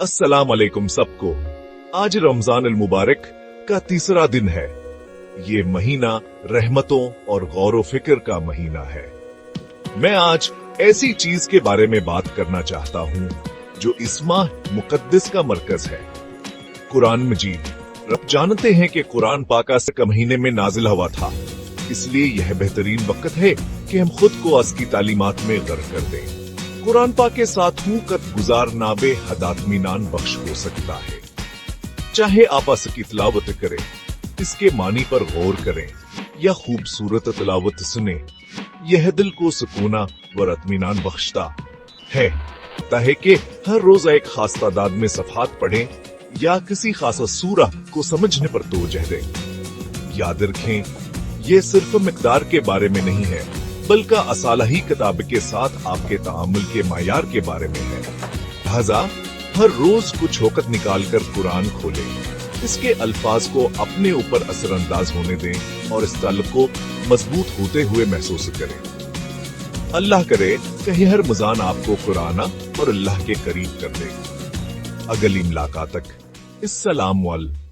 अस्सलाम वालेकुम सबको। आज रमजान अल मुबारक का तीसरा दिन है। ये महीना रहमतों और गौर फिक्र का महीना है। मैं आज ऐसी चीज के बारे में बात करना चाहता हूँ जो इस माह मुकद्दस का मरकज है, कुरान मजीद। रब जानते हैं कि कुरान पाक के महीने में नाजिल हुआ था, इसलिए यह बेहतरीन वक्त है कि हम खुद को उसकी तालीमात में गर्क कर दें। कुरान पाक के साथ हुकत गुजार नाबे हदातमीनान बख्श हो सकता है। चाहे आप इसकी तिलावत करें, इसके मानी पर गौर करें या खूबसूरत तिलावत सुने, यह दिल को सुकूना व इत्मीनान बख्शता है। ताकि कि हर रोज एक खास तादाद में सफहात पढ़ें या किसी खास सूरह को समझने पर तवज्जो दें। याद रखें, ये सिर्फ मिकदार के बारे में नहीं है, बल्कि असालही किताब के साथ आपके तामुल के मायार के बारे में है। लिहाजा हर रोज कुछ वक़्त निकाल कर कुरान खोलें, इसके अल्फाज को अपने ऊपर असरअंदाज होने दें और इस ताल्लुक को मजबूत होते हुए महसूस करें। अल्लाह करे कि हर मुजान आपको कुरान और अल्लाह के करीब कर दे। अगली मुलाकात तक, इस्सलाम वालेकुम।